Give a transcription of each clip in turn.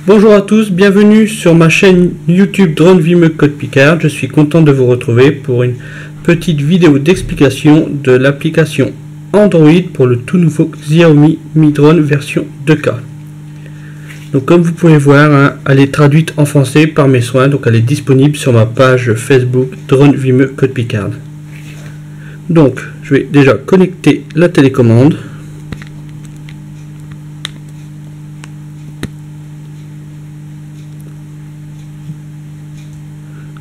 Bonjour à tous, bienvenue sur ma chaîne YouTube Drone Vimeux Code Picard. Je suis content de vous retrouver pour une petite vidéo d'explication de l'application Android pour le tout nouveau Xiaomi Mi Drone version 2K. Donc comme vous pouvez voir, elle est traduite en français par mes soins, donc elle est disponible sur ma page Facebook Drone Vimeux Code Picard. Donc je vais déjà connecter la télécommande.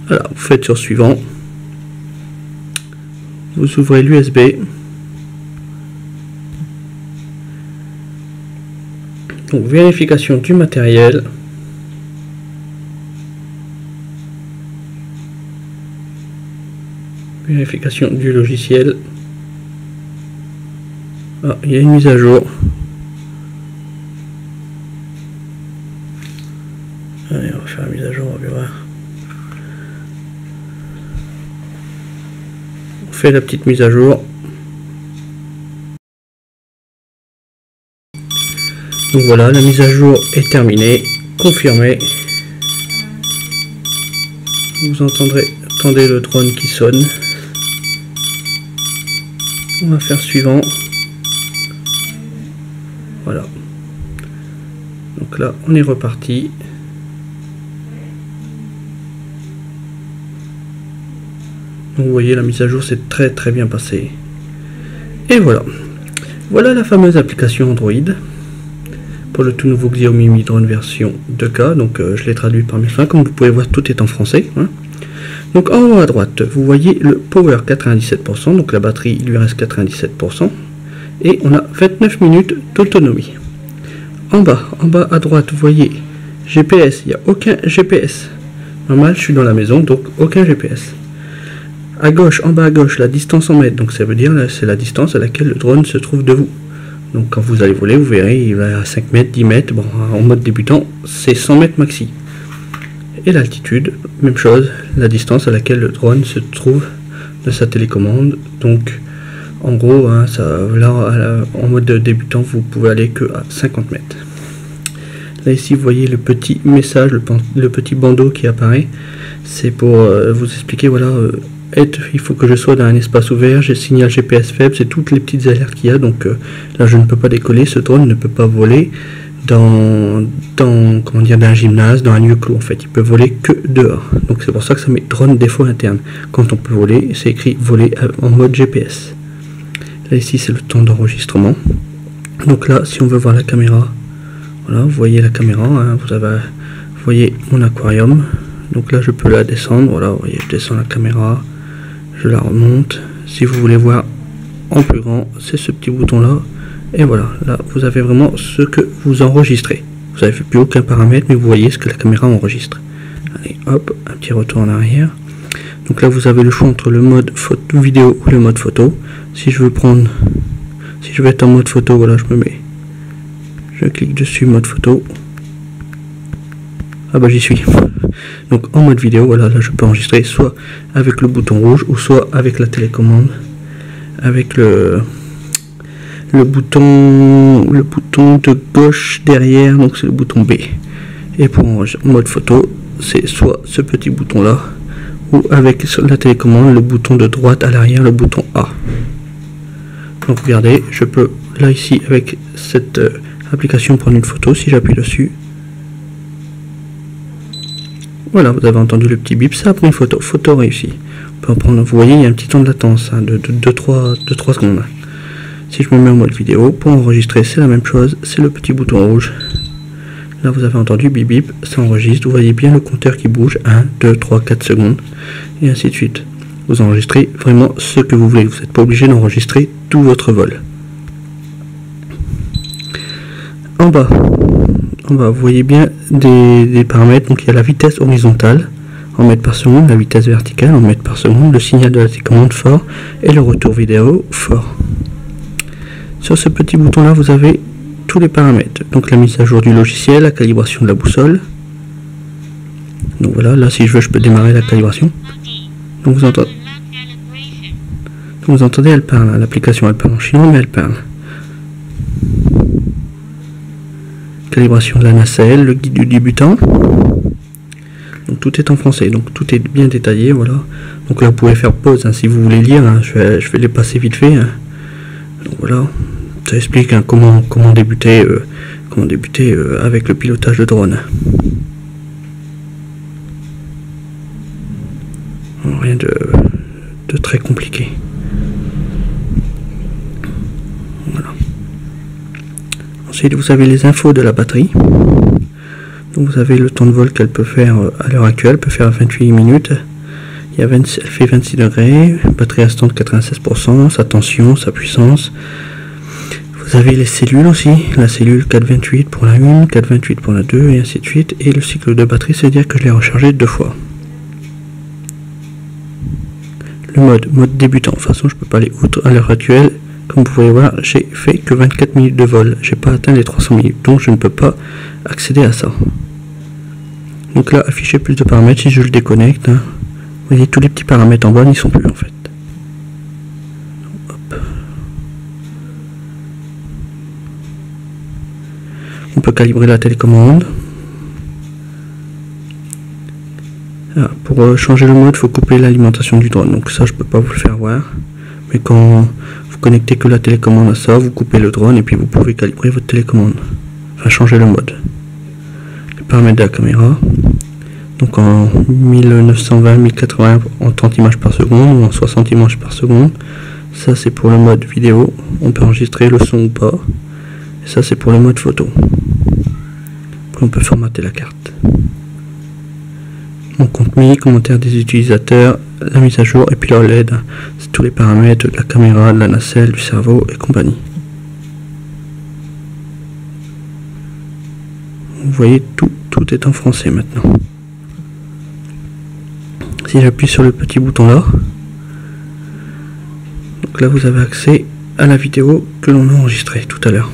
Voilà, vous faites sur suivant, vous ouvrez l'USB, donc vérification du matériel, vérification du logiciel. Ah, il y a une mise à jour. Allez, on va faire la mise à jour, on va voir. On fait la petite mise à jour. Donc voilà, la mise à jour est terminée, confirmée. Vous entendez le drone qui sonne. On va faire suivant. Voilà. Donc là, on est reparti. Donc vous voyez, la mise à jour s'est très bien passée. Et voilà. Voilà la fameuse application Android pour le tout nouveau Xiaomi Mi Drone version 2K. Donc je l'ai traduit par mes soins. Comme vous pouvez voir, tout est en français. Donc en haut à droite, vous voyez le power 97%. Donc la batterie, il lui reste 97%. Et on a 29 minutes d'autonomie. En bas à droite, vous voyez GPS. Il n'y a aucun GPS. Normal, je suis dans la maison, donc aucun GPS. À gauche, en bas à gauche, la distance en mètres, donc ça veut dire c'est la distance à laquelle le drone se trouve de vous. Donc quand vous allez voler, vous verrez, il va à 5 mètres, 10 mètres, bon, en mode débutant, c'est 100 mètres maxi. Et l'altitude, même chose, la distance à laquelle le drone se trouve de sa télécommande. Donc en gros, là, en mode débutant, vous pouvez aller que à 50 mètres. Là ici, vous voyez le petit message, le petit bandeau qui apparaît. C'est pour vous expliquer, voilà, il faut que je sois dans un espace ouvert, j'ai signal GPS faible, c'est toutes les petites alertes qu'il y a. Donc là je ne peux pas décoller, ce drone ne peut pas voler dans un gymnase, dans un lieu clos en fait, il peut voler que dehors. Donc c'est pour ça que ça met drone défaut interne. Quand on peut voler, c'est écrit voler en mode GPS. Là ici c'est le temps d'enregistrement. Donc là si on veut voir la caméra, voilà, vous voyez la caméra, vous voyez mon aquarium. Donc là je peux la descendre, voilà, vous voyez, je descends la caméra, je la remonte. Si vous voulez voir en plus grand, c'est ce petit bouton là. Et voilà, là vous avez vraiment ce que vous enregistrez. Vous n'avez plus aucun paramètre, mais vous voyez ce que la caméra enregistre. Allez, hop, un petit retour en arrière. Donc là vous avez le choix entre le mode photo vidéo ou le mode photo. Si je veux être en mode photo, voilà, je clique dessus, mode photo. Ah bah j'y suis. Donc en mode vidéo, voilà, là je peux enregistrer soit avec le bouton rouge ou soit avec la télécommande, avec le bouton de gauche derrière, donc c'est le bouton B. Et pour mode photo, c'est soit ce petit bouton là ou avec la télécommande le bouton de droite à l'arrière, le bouton A. Donc regardez, je peux là ici avec cette application prendre une photo. Si j'appuie dessus, voilà, vous avez entendu le petit bip, ça a pris une photo réussie. On peut en prendre, vous voyez, il y a un petit temps de latence de 2-3 secondes. Si je me mets en mode vidéo, pour enregistrer, c'est la même chose, c'est le petit bouton rouge. Là, vous avez entendu bip bip, ça enregistre, vous voyez bien le compteur qui bouge, 1, 2, 3, 4 secondes, et ainsi de suite. Vous enregistrez vraiment ce que vous voulez, vous n'êtes pas obligé d'enregistrer tout votre vol. En bas, vous voyez bien des paramètres. Donc il y a la vitesse horizontale en mètres par seconde, la vitesse verticale en mètres par seconde, le signal de la télécommande fort et le retour vidéo fort. Sur ce petit bouton là, vous avez tous les paramètres. Donc la mise à jour du logiciel, la calibration de la boussole. Donc voilà, là si je veux, je peux démarrer la calibration. Donc vous entendez, elle parle. L'application elle parle en chinois, mais elle parle. calibration de la nacelle, le guide du débutant. Donc tout est en français, donc tout est bien détaillé, voilà. Donc là vous pouvez faire pause hein, si vous voulez lire, hein. je vais les passer vite fait. Hein. Donc voilà, ça explique hein, comment débuter avec le pilotage de drone. Alors, rien de très compliqué. Voilà. Ensuite vous avez les infos de la batterie. Donc vous avez le temps de vol qu'elle peut faire à l'heure actuelle, elle peut faire 28 minutes. Elle fait 26 degrés, batterie restante 96%, sa tension, sa puissance. Vous avez les cellules aussi, la cellule 428 pour la 1, 428 pour la 2 et ainsi de suite. Et le cycle de batterie, c'est-à-dire que je l'ai rechargé 2 fois. Le mode débutant, de toute façon je ne peux pas aller outre à l'heure actuelle. Comme vous pouvez voir, j'ai fait que 24 minutes de vol, j'ai pas atteint les 300 minutes, donc je ne peux pas accéder à ça. Donc là, afficher plus de paramètres, si je le déconnecte, hein, vous voyez tous les petits paramètres en bas n'y sont plus en fait. Hop. On peut calibrer la télécommande. Ah, pour changer le mode, il faut couper l'alimentation du drone. Donc ça, je peux pas vous le faire voir. Mais quand vous connectez que la télécommande à ça, vous coupez le drone et puis vous pouvez calibrer votre télécommande. Enfin, changer le mode. Les paramètres de la caméra. Donc en 1920-1080 en 30 images par seconde ou en 60 images par seconde. Ça c'est pour le mode vidéo, on peut enregistrer le son ou pas. Et ça c'est pour le mode photo. Après on peut formater la carte. Mon contenu, commentaires des utilisateurs, la mise à jour et puis la LED. C'est tous les paramètres de la caméra, de la nacelle, du cerveau et compagnie. Vous voyez tout est en français maintenant. Si j'appuie sur le petit bouton là, donc là vous avez accès à la vidéo que l'on a enregistrée tout à l'heure.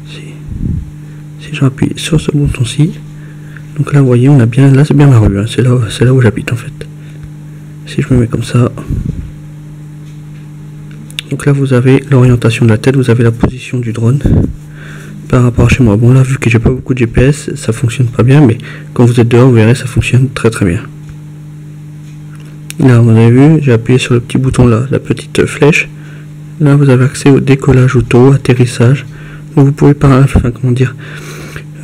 Si j'appuie sur ce bouton-ci, donc là vous voyez on a bien, là c'est bien ma rue, hein, c'est là où j'habite en fait. Si je me mets comme ça, donc là vous avez l'orientation de la tête, vous avez la position du drone par rapport à chez moi. Bon là vu que j'ai pas beaucoup de GPS, ça fonctionne pas bien, mais quand vous êtes dehors vous verrez ça fonctionne très bien. Là vous avez vu, j'ai appuyé sur le petit bouton là, la petite flèche. Là vous avez accès au décollage auto, atterrissage. Donc vous pouvez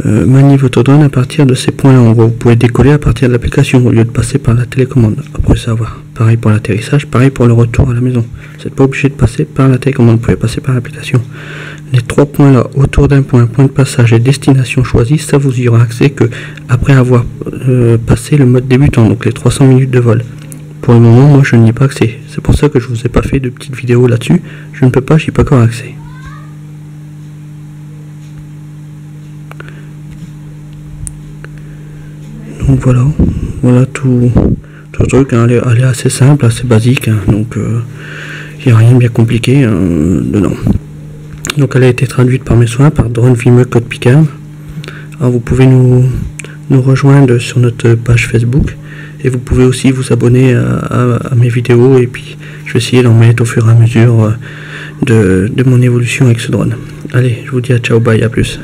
manier votre drone à partir de ces points là en gros. Vous pouvez décoller à partir de l'application au lieu de passer par la télécommande. Après savoir. Pareil pour l'atterrissage, pareil pour le retour à la maison. Vous n'êtes pas obligé de passer par la télécommande, vous pouvez passer par l'application. Les 3 points là, autour d'un point de passage et destination choisie, ça vous y aura accès que après avoir passé le mode débutant, donc les 300 minutes de vol. Pour le moment, moi je n'y ai pas accès. C'est pour ça que je vous ai pas fait de petites vidéos là-dessus. Je ne peux pas, j'y ai pas encore accès. Donc voilà tout le truc, hein, elle est assez simple, assez basique, hein, donc il n'y a rien de bien compliqué dedans. Donc elle a été traduite par mes soins, par Drone Vimeux Code Picard. Alors vous pouvez nous rejoindre sur notre page Facebook et vous pouvez aussi vous abonner à mes vidéos et puis je vais essayer d'en mettre au fur et à mesure de mon évolution avec ce drone. Allez, je vous dis à ciao, bye, à plus.